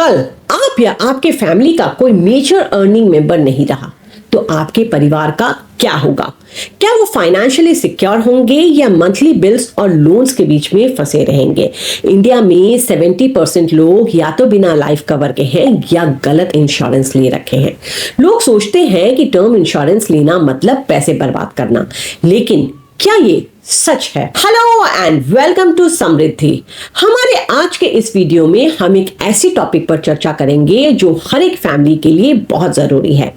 कल आप या आपके फैमिली का कोई मेजर अर्निंग मेंबर नहीं रहा तो आपके परिवार का क्या होगा? क्या वो फाइनेंशियली सिक्योर होंगे या मंथली बिल्स और लोन्स के बीच में फंसे रहेंगे? इंडिया में 70% लोग या तो बिना लाइफ कवर के हैं या गलत इंश्योरेंस ले रखे हैं। लोग सोचते हैं कि टर्म इंश्योरेंस लेना मतलब पैसे बर्बाद करना, लेकिन क्या ये सच है? हेलो एंड वेलकम टू समृद्धि। हमारे आज के इस वीडियो में हम एक ऐसी टॉपिक पर चर्चा करेंगे जो हर एक फैमिली के लिए बहुत जरूरी है,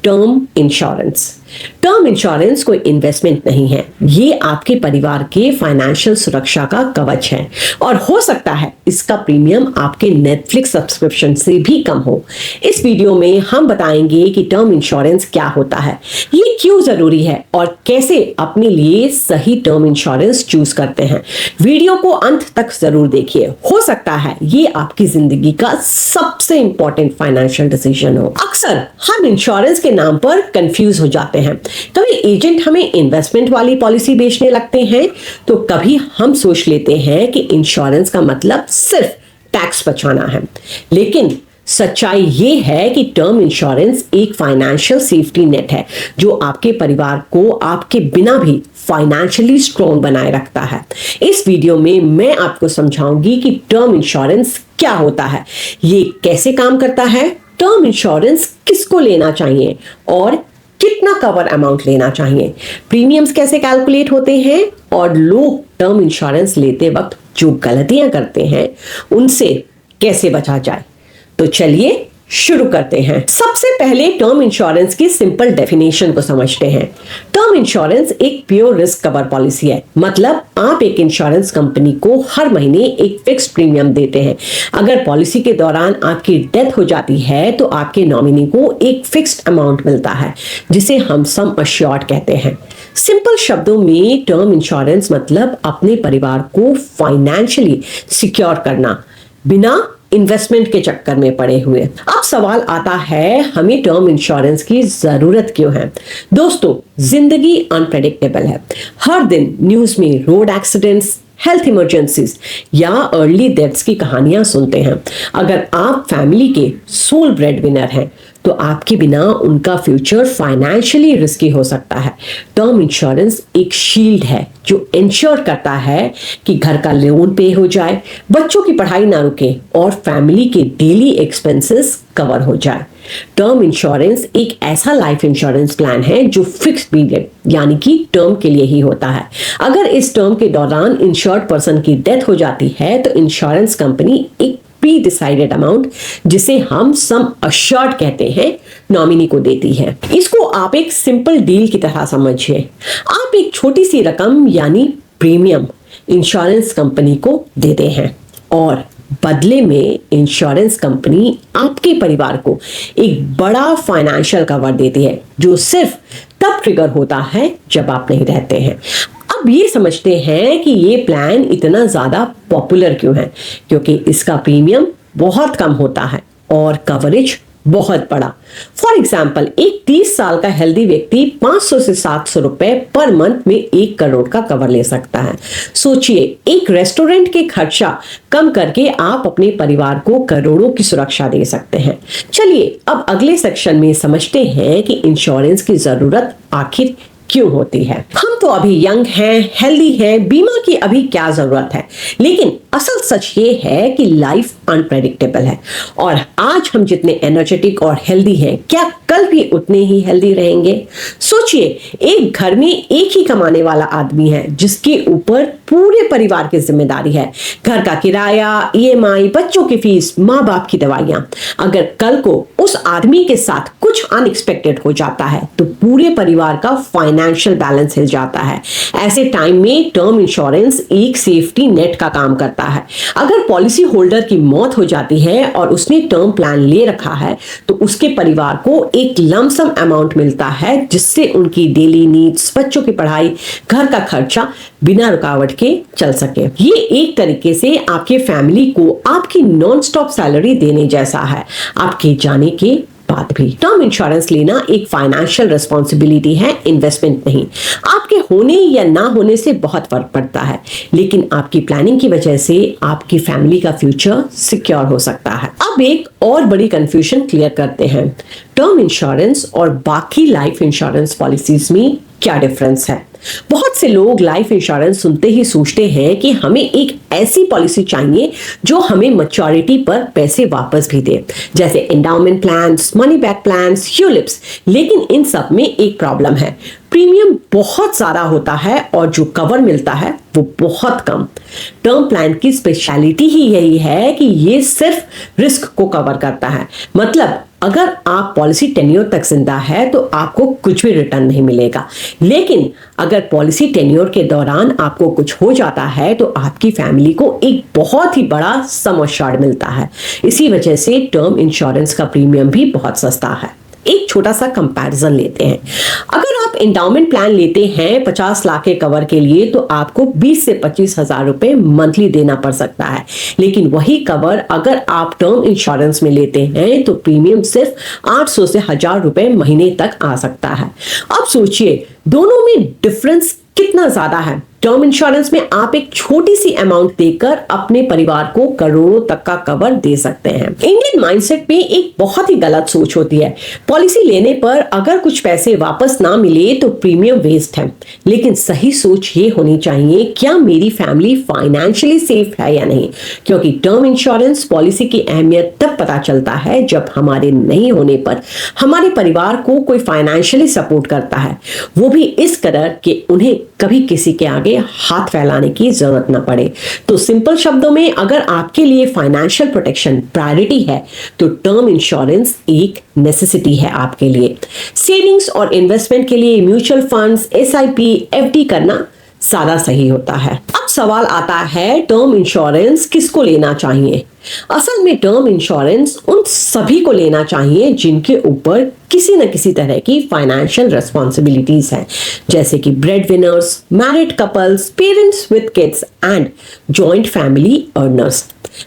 टर्म इंश्योरेंस। टर्म इंश्योरेंस कोई इन्वेस्टमेंट नहीं है, ये आपके परिवार के फाइनेंशियल सुरक्षा का कवच है और हो सकता है इसका प्रीमियम आपके नेटफ्लिक्स सब्सक्रिप्शन से भी कम हो। इस वीडियो में हम बताएंगे कि टर्म इंश्योरेंस क्या होता है, ये क्यों जरूरी है और कैसे अपने लिए सही टर्म इंश्योरेंस चूज करते हैं। वीडियो को अंत तक जरूर देखिए, हो सकता है ये आपकी जिंदगी का सबसे इंपॉर्टेंट फाइनेंशियल डिसीजन हो। अक्सर हम इंश्योरेंस के नाम पर कंफ्यूज हो जाते हैं। कभी एजेंट हमें इन्वेस्टमेंट वाली पॉलिसी बेचने लगते हैं तो कभी हम सोच लेते हैं कि इंश्योरेंस का मतलब सिर्फ टैक्स बचाना है, लेकिन सच्चाई ये है कि टर्म इंश्योरेंस एक फाइनेंशियल सेफ्टी नेट है जो आपके परिवार को आपके बिना भी फाइनेंशियली स्ट्रॉन्ग बनाए रखता है। इस वीडियो में मैं आपको समझाऊंगी कि टर्म इंश्योरेंस क्या होता है, ये कैसे काम करता है, टर्म इंश्योरेंस किसको लेना चाहिए और कितना कवर अमाउंट लेना चाहिए, प्रीमियम्स कैसे कैलकुलेट होते हैं और लोग टर्म इंश्योरेंस लेते वक्त जो गलतियां करते हैं उनसे कैसे बचा जाए। तो चलिए शुरू करते हैं। सबसे पहले टर्म इंश्योरेंस की सिंपल डेफिनेशन को समझते हैं। टर्म इंश्योरेंस एक प्योर रिस्क कवर पॉलिसी है, मतलब आप एक इंश्योरेंस कंपनी को हर महीने एक फिक्स्ड प्रीमियम देते हैं। अगर पॉलिसी के दौरान आपकी डेथ हो जाती है तो आपके नॉमिनी को एक फिक्स्ड अमाउंट मिलता है जिसे हम सम अश्योर्ड कहते हैं। सिंपल शब्दों में टर्म इंश्योरेंस मतलब अपने परिवार को फाइनेंशियली सिक्योर करना बिना इन्वेस्टमेंट के चक्कर में पड़े हुए। अब सवाल आता है, हमें टर्म इंश्योरेंस की जरूरत क्यों है? दोस्तों, जिंदगी अनप्रेडिक्टेबल है। हर दिन न्यूज में रोड एक्सीडेंट्स, हेल्थ इमरजेंसीज या अर्ली डेथ्स की कहानियां सुनते हैं। अगर आप फैमिली के सोल ब्रेड विनर हैं तो आपके बिना उनका फ्यूचर फाइनेंशियली रिस्की हो सकता है। टर्म इंश्योरेंस एक शील्ड है जो इंश्योर करता है कि घर का लोन पे हो जाए, बच्चों की पढ़ाई ना रुके और फैमिली के डेली एक्सपेंसेस कवर हो जाए। टर्म इंश्योरेंस एक ऐसा लाइफ इंश्योरेंस प्लान है जो फिक्स्ड पीरियड यानी कि टर्म के लिए ही होता है। अगर इस टर्म के दौरान इंश्योर्ड पर्सन की डेथ हो जाती है तो इंश्योरेंस कंपनी एक प्री डिसाइडेड अमाउंट, जिसे हम सम अश्योर्ड कहते हैं, नॉमिनी को देती है। इसको आप एक सिंपल डील की तरह समझिए। आप एक छोटी सी रकम यानी प्रीमियम इंश्योरेंस कंपनी को देते हैं और बदले में इंश्योरेंस कंपनी आपके परिवार को एक बड़ा फाइनेंशियल कवर देती है जो सिर्फ तब ट्रिगर होता है जब आप नहीं रहते हैं। अब ये समझते हैं कि ये प्लान इतना ज्यादा पॉपुलर क्यों है, क्योंकि इसका प्रीमियम बहुत कम होता है और कवरेज बहुत बड़ा। फॉर एग्जाम्पल, एक 30 साल का हेल्दी व्यक्ति 500 से 700 रुपए पर मंथ में 1 करोड़ का कवर ले सकता है। सोचिए, एक रेस्टोरेंट के खर्चा कम करके आप अपने परिवार को करोड़ों की सुरक्षा दे सकते हैं। चलिए अब अगले सेक्शन में समझते हैं कि इंश्योरेंस की जरूरत आखिर क्यों होती है। हम तो अभी यंग हैं, हेल्दी हैं, बीमा की अभी क्या जरूरत है, लेकिन असल सच ये है कि लाइफ अनप्रेडिक्टेबल है और आज हम जितने एनर्जेटिक और हेल्दी हैं, क्या कल भी उतने ही हेल्दी रहेंगे? सोचिए, एक घर में एक ही कमाने वाला आदमी है जिसके ऊपर पूरे परिवार की जिम्मेदारी है, घर का किराया, ईएमआई, बच्चों की फीस, माँ बाप की दवाइयां। अगर कल को उस आदमी के साथ कुछ अनएक्सपेक्टेड हो जाता है तो पूरे परिवार का फाइनेंशियल बैलेंस हिल जाता है। ऐसे टाइम में टर्म इंश्योरेंस एक सेफ्टी नेट का काम करता है। अगर पॉलिसी होल्डर की मौत हो जाती है और उसने टर्म प्लान ले रखा है तो उसके परिवार को एक लमसम अमाउंट मिलता है जिससे उनकी डेली नीड्स, बच्चों की पढ़ाई, घर का खर्चा बिना रुकावट के चल सके। ये एक तरीके से आपके फैमिली को आपकी नॉन स्टॉप सैलरी देने जैसा है। आपके जाने के बात भी। टर्म इंश्योरेंस लेना एक फाइनेंशियल रिस्पॉन्सिबिलिटी है, इन्वेस्टमेंट नहीं। आपके होने या ना होने से बहुत फर्क पड़ता है, लेकिन आपकी प्लानिंग की वजह से आपकी फैमिली का फ्यूचर सिक्योर हो सकता है। अब एक और बड़ी कंफ्यूजन क्लियर करते हैं, टर्म इंश्योरेंस और बाकी लाइफ इंश्योरेंस पॉलिसीज में क्या डिफरेंस है। बहुत से लोग लाइफ इंश्योरेंस सुनते ही सोचते हैं कि हमें एक ऐसी पॉलिसी चाहिए जो हमें मैच्योरिटी पर पैसे वापस भी दे, जैसे endowment plans, money back plans, ULIPs. लेकिन इन सब में एक प्रॉब्लम है, प्रीमियम बहुत सारा होता है और जो कवर मिलता है वो बहुत कम। टर्म प्लान की स्पेशलिटी ही यही है कि ये सिर्फ रिस्क को कवर करता है। मतलब अगर आप पॉलिसी टेन्योर तक जिंदा है तो आपको कुछ भी रिटर्न नहीं मिलेगा, लेकिन अगर पॉलिसी टेन्योर के दौरान आपको कुछ हो जाता है तो आपकी फैमिली को एक बहुत ही बड़ा सम अश्योर्ड मिलता है। इसी वजह से टर्म इंश्योरेंस का प्रीमियम भी बहुत सस्ता है। एक छोटा सा कंपैरिजन लेते हैं, अगर आप एंडाउमेंट प्लान लेते हैं 50 लाख के कवर के लिए तो आपको 20 से 25 हजार रुपए मंथली देना पड़ सकता है, लेकिन वही कवर अगर आप टर्म इंश्योरेंस में लेते हैं तो प्रीमियम सिर्फ 800 से 1000 रुपए महीने तक आ सकता है। अब सोचिए दोनों में डिफरेंस कितना ज्यादा है। टर्म इंश्योरेंस में आप एक छोटी सी अमाउंट देकर अपने परिवार को करोड़ों तक का कवर दे सकते हैं। इंडियन माइंडसेट में एक बहुत ही गलत सोच होती है, पॉलिसी लेने पर अगर कुछ पैसे वापस ना मिले तो प्रीमियम वेस्ट है। लेकिन सही सोच ये होनी चाहिए, क्या मेरी फैमिली फाइनेंशियली सेफ है या नहीं, क्योंकि टर्म इंश्योरेंस पॉलिसी की अहमियत तब पता चलता है जब हमारे नहीं होने पर हमारे परिवार को कोई फाइनेंशियली सपोर्ट करता है, वो भी इस कदर कि उन्हें कभी किसी के आगे हाथ फैलाने की जरूरत ना पड़े। तो सिंपल शब्दों में, अगर आपके लिए फाइनेंशियल प्रोटेक्शन प्रायोरिटी है तो टर्म इंश्योरेंस एक नेसेसिटी है आपके लिए। सेविंग्स और इन्वेस्टमेंट के लिए म्यूचुअल फंड्स, एसआईपी, एफडी करना ज्यादा सही होता है। अब सवाल आता है, टर्म इंश्योरेंस किसको लेना चाहिए। असल में टर्म इंश्योरेंस उन सभी को लेना चाहिए जिनके ऊपर किसी न किसी तरह की फाइनेंशियल रिस्पॉन्सिबिलिटीज हैं, जैसे कि bread winners, married couples, parents with kids and joint family earners.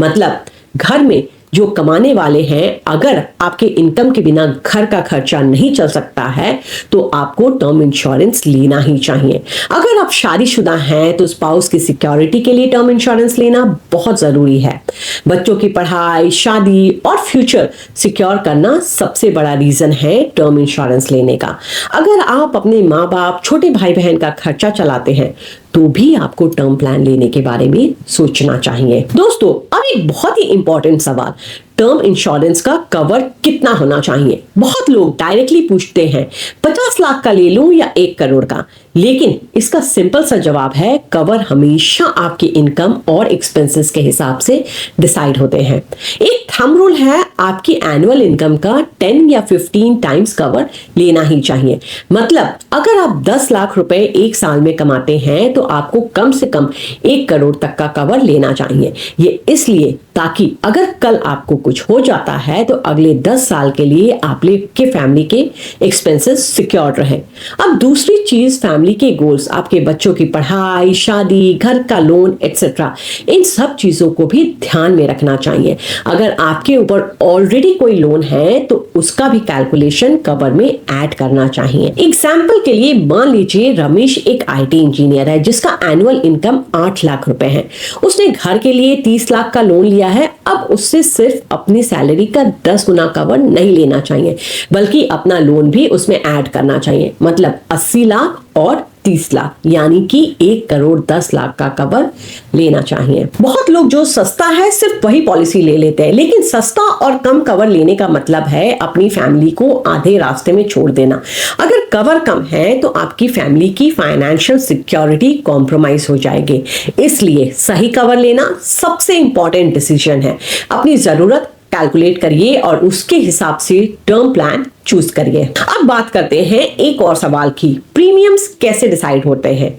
मतलब घर में जो कमाने वाले हैं, अगर आपके इनकम के बिना घर का खर्चा नहीं चल सकता है तो आपको टर्म इंश्योरेंस लेना ही चाहिए। अगर आप शादीशुदा हैं तो स्पाउस की सिक्योरिटी के लिए टर्म इंश्योरेंस लेना बहुत जरूरी है। बच्चों की पढ़ाई, शादी और फ्यूचर सिक्योर करना सबसे बड़ा रीजन है टर्म इंश्योरेंस लेने का। अगर आप अपने माँ बाप, छोटे भाई बहन का खर्चा चलाते हैं तो भी आपको टर्म प्लान लेने के बारे में सोचना चाहिए। दोस्तों, अब एक बहुत ही इंपॉर्टेंट सवाल, टर्म इंश्योरेंस का कवर कितना होना चाहिए। बहुत लोग डायरेक्टली पूछते हैं 50 लाख का ले लूं या 1 करोड़ का, लेकिन इसका सिंपल सा जवाब है, कवर हमेशा आपकी इनकम और एक्सपेंसेस के हिसाब से डिसाइड होते हैं। एक थंब रूल है, आपकी एनुअल इनकम का 10 या 15 टाइम्स कवर लेना ही चाहिए। मतलब अगर आप 10 लाख रुपए एक साल में कमाते हैं तो आपको कम से कम 1 करोड़ तक का कवर लेना चाहिए। ये इसलिए ताकि अगर कल आपको कुछ हो जाता है तो अगले 10 साल के लिए आपके फैमिली के एक्सपेंसेस सिक्योर रहे। अब दूसरी चीज, फैमिली के गोल्स, आपके बच्चों की पढ़ाई, शादी, घर का लोन एक्सेट्रा, इन सब चीजों को भी ध्यान में रखना चाहिए। अगर आपके ऊपर ऑलरेडी कोई लोन है तो उसका भी कैलकुलेशन कवर में ऐड करना चाहिए। एग्जाम्पल के लिए मान लीजिए रमेश एक आईटी इंजीनियर है जिसका एनुअल इनकम 8 लाख रुपए है। उसने घर के लिए 30 लाख का लोन लिया है। अब उससे सिर्फ अपनी सैलरी का 10 गुना कवर नहीं लेना चाहिए, बल्कि अपना लोन भी उसमें ऐड करना चाहिए। मतलब 80 लाख और 30 लाख, यानी कि 1 करोड़ 10 लाख का कवर लेना चाहिए। बहुत लोग जो सस्ता है सिर्फ वही पॉलिसी ले लेते हैं, लेकिन सस्ता और कम कवर लेने का मतलब है अपनी फैमिली को आधे रास्ते में छोड़ देना। अगर कवर कम है तो आपकी फैमिली की फाइनेंशियल सिक्योरिटी कॉम्प्रोमाइज हो जाएगी। इसलिए सही कवर लेना सबसे इंपॉर्टेंट डिसीजन है। अपनी जरूरत कैलकुलेट करिए और उसके हिसाब से टर्म प्लान चूज करिए। अब बात करते हैं एक और सवाल की, प्रीमियम्स कैसे डिसाइड होते हैं।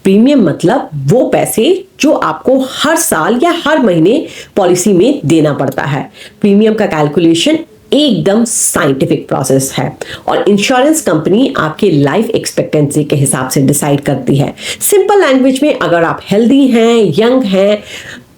प्रीमियम मतलब वो पैसे जो आपको हर साल या हर महीने पॉलिसी में देना पड़ता है। प्रीमियम का कैलकुलेशन एकदम साइंटिफिक प्रोसेस है और इंश्योरेंस कंपनी आपके लाइफ एक्सपेक्टेंसी के हिसाब से डिसाइड करती है। सिंपल लैंग्वेज में, अगर आप हेल्दी हैं, यंग हैं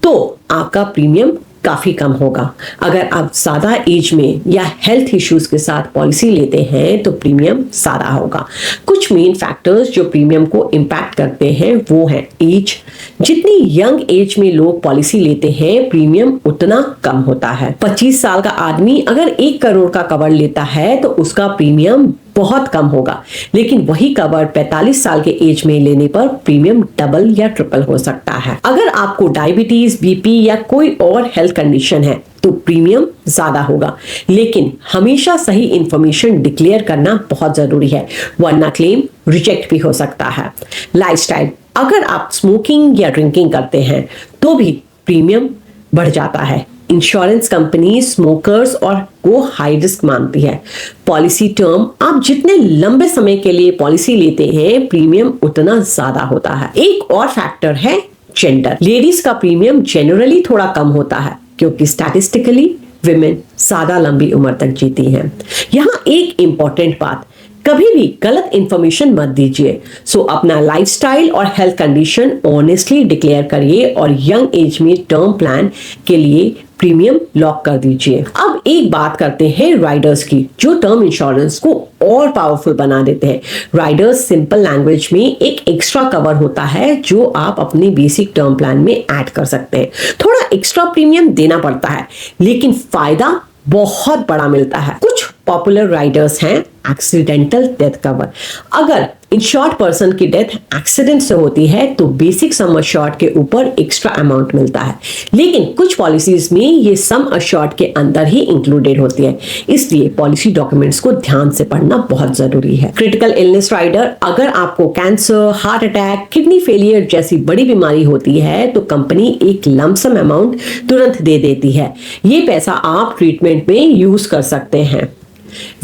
तो आपका प्रीमियम काफी कम होगा। अगर आप ज्यादा एज में या हेल्थ इश्यूज के साथ पॉलिसी लेते हैं तो प्रीमियम ज्यादा होगा। कुछ मेन फैक्टर्स जो प्रीमियम को इम्पैक्ट करते हैं वो है एज। जितनी यंग एज में लोग पॉलिसी लेते हैं प्रीमियम उतना कम होता है। 25 साल का आदमी अगर 1 करोड़ का कवर लेता है तो उसका प्रीमियम बहुत कम होगा, लेकिन वही कवर 45 साल के एज में लेने पर प्रीमियम डबल या ट्रिपल हो सकता है। अगर आपको डायबिटीज, बीपी या कोई और हेल्थ कंडीशन है तो प्रीमियम ज्यादा होगा, लेकिन हमेशा सही इंफॉर्मेशन डिक्लेयर करना बहुत जरूरी है, वरना क्लेम रिजेक्ट भी हो सकता है। लाइफस्टाइल, अगर आप स्मोकिंग या ड्रिंकिंग करते हैं तो भी प्रीमियम बढ़ जाता है। इंश्योरेंस कंपनी स्मोकर्स और को हाई रिस्क मानती है। पॉलिसी टर्म, आप जितने लंबे समय के लिए पॉलिसी लेते हैं प्रीमियम उतना ज्यादा होता है। एक और फैक्टर है जेंडर। लेडीज का प्रीमियम जनरली थोड़ा कम होता है क्योंकि स्टैटिस्टिकली विमेन ज्यादा लंबी उम्र तक जीती हैं। यहाँ एक इंपॉर्टेंट बात, कभी भी गलत इंफॉर्मेशन मत दीजिए। सो अपना लाइफस्टाइल और हेल्थ कंडीशन ऑनेस्टली डिक्लेयर करिए और यंग एज में टर्म प्लान के लिए प्रीमियम लॉक कर दीजिए। अब एक बात करते हैं राइडर्स की, जो टर्म इंश्योरेंस को और पावरफुल बना देते हैं। राइडर्स सिंपल लैंग्वेज में एक एक्स्ट्रा कवर होता है जो आप अपने बेसिक टर्म प्लान में ऐड कर सकते हैं। थोड़ा एक्स्ट्रा प्रीमियम देना पड़ता है लेकिन फायदा बहुत बड़ा मिलता है। कुछ पॉपुलर राइडर्स हैं एक्सीडेंटल डेथ कवर। अगर इंश्योर्ड पर्सन की डेथ एक्सीडेंट से होती है तो बेसिक सम अश्योर्ड के ऊपर एक्स्ट्रा अमाउंट मिलता है, लेकिन कुछ पॉलिसीज में ये सम अश्योर्ड के अंदर ही इंक्लूडेड होती है, इसलिए पॉलिसी डॉक्यूमेंट्स को ध्यान से पढ़ना बहुत जरूरी है। क्रिटिकल इलनेस राइडर, अगर आपको cancer, heart attack, kidney failure जैसी बड़ी बीमारी होती है तो कंपनी एक लमसम अमाउंट तुरंत दे देती है। ये पैसा आप ट्रीटमेंट में यूज कर सकते हैं।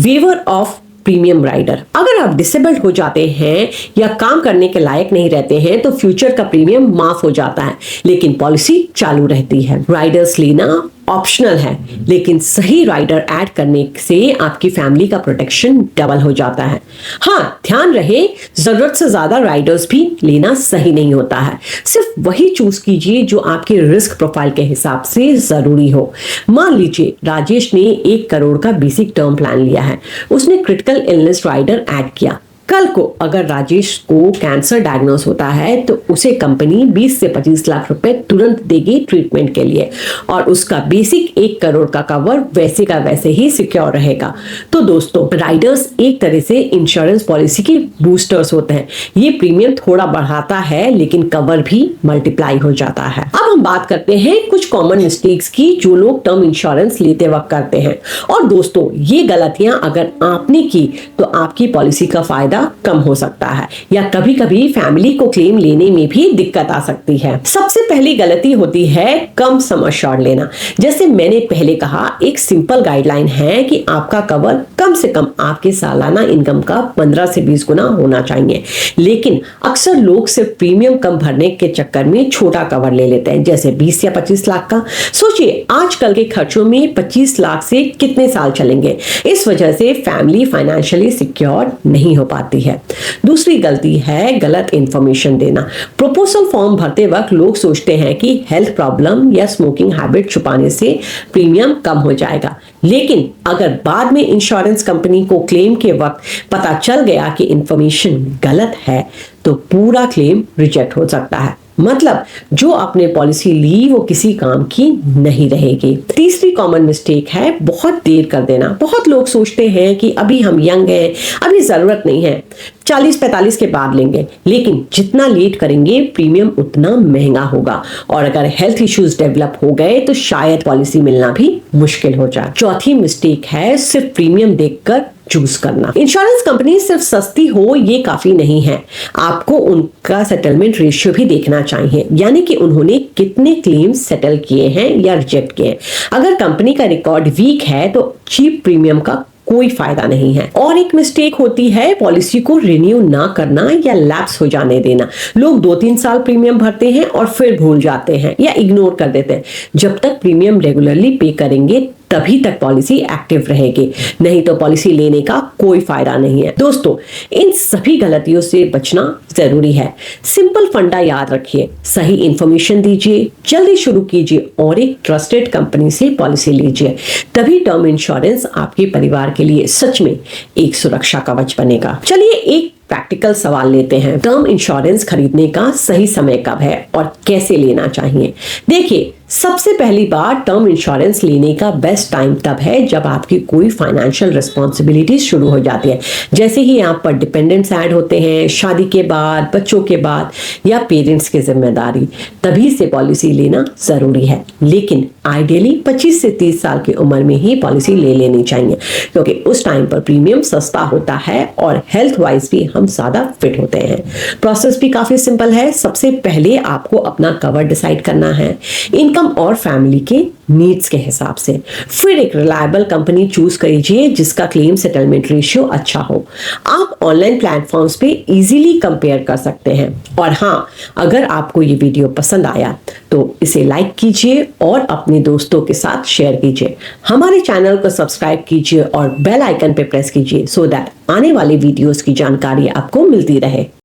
वेवर ऑफ प्रीमियम राइडर, अगर आप डिसेबल्ड हो जाते हैं या काम करने के लायक नहीं रहते हैं तो फ्यूचर का प्रीमियम माफ हो जाता है, लेकिन पॉलिसी चालू रहती है। राइडर्स लेना ऑप्शनल है, लेकिन सही राइडर ऐड करने से आपकी फैमिली का प्रोटेक्शन डबल हो जाता है। हाँ, ध्यान रहे जरूरत से ज्यादा राइडर्स भी लेना सही नहीं होता है। सिर्फ वही चूज कीजिए जो आपके रिस्क प्रोफाइल के हिसाब से जरूरी हो। मान लीजिए राजेश ने 1 करोड़ का बेसिक टर्म प्लान लिया है, उसने क्रिटिकल इलनेस राइडर ऐड किया। कल को अगर राजेश को कैंसर डायग्नोस होता है तो उसे कंपनी 20 से 25 लाख रुपए तुरंत देगी ट्रीटमेंट के लिए और उसका बेसिक 1 करोड़ का कवर वैसे का वैसे ही सिक्योर रहेगा। तो दोस्तों, राइडर्स एक तरह से इंश्योरेंस पॉलिसी के बूस्टर्स होते हैं। ये प्रीमियम थोड़ा बढ़ाता है लेकिन कवर भी मल्टीप्लाई हो जाता है। अब हम बात करते हैं कुछ कॉमन मिस्टेक्स की जो लोग टर्म इंश्योरेंस लेते वक्त करते हैं। और दोस्तों, ये गलतियां अगर आपने की तो आपकी पॉलिसी का फायदा कम हो सकता है या कभी कभी फैमिली को क्लेम लेने में भी दिक्कत आ सकती है। सबसे पहली गलती होती है कम सम अश्योर्ड लेना। जैसे मैंने पहले कहा, एक सिंपल गाइडलाइन है कि आपका कवर कम से कम आपके सालाना इनकम का 15 से 20 गुना होना चाहिए, लेकिन अक्सर लोग सिर्फ प्रीमियम कम भरने के चक्कर में छोटा कवर ले लेते हैं, जैसे 20 या 25 लाख का। सोचिए आजकल के खर्चों में 25 लाख से कितने साल चलेंगे। इस वजह से फैमिली फाइनेंशियली सिक्योर नहीं हो पाती है। दूसरी गलती है गलत इंफॉर्मेशन देना। प्रपोजल फॉर्म भरते वक्त लोग सोचते हैं कि हेल्थ प्रॉब्लम या स्मोकिंग हैबिट छुपाने से प्रीमियम कम हो जाएगा, लेकिन अगर बाद में इंश्योरेंस कंपनी को क्लेम के वक्त पता चल गया कि इंफॉर्मेशन गलत है तो पूरा क्लेम रिजेक्ट हो सकता है। मतलब जो आपने पॉलिसी ली वो किसी काम की नहीं रहेगी। तीसरी कॉमन मिस्टेक है बहुत देर कर देना। बहुत लोग सोचते हैं कि अभी हम यंग हैं, अभी जरूरत नहीं है, 40-45 के बाद लेंगे, लेकिन जितना लेट करेंगे प्रीमियम उतना महंगा होगा और अगर हेल्थ इश्यूज डेवलप हो गए तो शायद पॉलिसी मिलना भी मुश्किल हो जाए। चौथी मिस्टेक है सिर्फ प्रीमियम देखकर चूज करना। इंश्योरेंस कंपनी सिर्फ सस्ती हो ये काफी नहीं है, आपको उनका सेटलमेंट रेशियो भी देखना चाहिए, यानी कि उन्होंने कितने क्लेम्स सेटल किए हैं या रिजेक्ट किए हैं। अगर कंपनी का रिकॉर्ड वीक है तो चीप प्रीमियम का कोई फायदा नहीं है। और एक मिस्टेक होती है पॉलिसी को रिन्यू ना करना या लैप्स हो जाने देना। लोग 2-3 साल प्रीमियम भरते हैं और फिर भूल जाते हैं या इग्नोर कर देते हैं। जब तक प्रीमियम रेगुलरली पे करेंगे तभी तक पॉलिसी एक्टिव रहेगी, नहीं तो पॉलिसी लेने का कोई फायदा नहीं है। दोस्तों, इन सभी गलतियों से बचना जरूरी है। सिंपल फंडा याद रखिए, सही इंफॉर्मेशन दीजिए, जल्दी शुरू कीजिए और एक ट्रस्टेड कंपनी से पॉलिसी लीजिए। तभी टर्म इंश्योरेंस आपके परिवार के लिए सच में एक सुरक्षा कवच बनेगा। चलिए एक प्रैक्टिकल सवाल लेते हैं। टर्म इंश्योरेंस खरीदने का सही समय कब है और कैसे लेना चाहिए? देखिए, सबसे पहली बार टर्म इंश्योरेंस लेने का बेस्ट टाइम तब है जब आपकी कोई फाइनेंशियल रिस्पॉन्सिबिलिटी शुरू हो जाती है। जैसे ही आप पर डिपेंडेंट्स ऐड होते हैं, शादी के बाद, बच्चों के बाद या पेरेंट्स की जिम्मेदारी, तभी से पॉलिसी लेना जरूरी है। लेकिन आइडियली 25 से 30 साल की उम्र में ही पॉलिसी ले लेनी चाहिए, क्योंकि उस टाइम पर प्रीमियम सस्ता होता है और हेल्थ वाइज भी हम ज्यादा फिट होते हैं। प्रोसेस भी काफी सिंपल है। सबसे पहले आपको अपना कवर डिसाइड करना है, इनकम और फैमिली के नीड्स के हिसाब से। फिर एक रिलायबल कंपनी चूज करिए जिसका क्लेम सेटलमेंट रेशियो अच्छा हो। आप ऑनलाइन प्लेटफॉर्म्स पे इजीली कंपेयर कर सकते हैं। और हाँ, अगर आपको ये वीडियो पसंद आया तो इसे लाइक कीजिए और अपने दोस्तों के साथ शेयर कीजिए। हमारे चैनल को सब्सक्राइब कीजिए और बेल आइकन पे प्रेस कीजिए सो दैट आने वाले वीडियोस की जानकारी आपको मिलती रहे।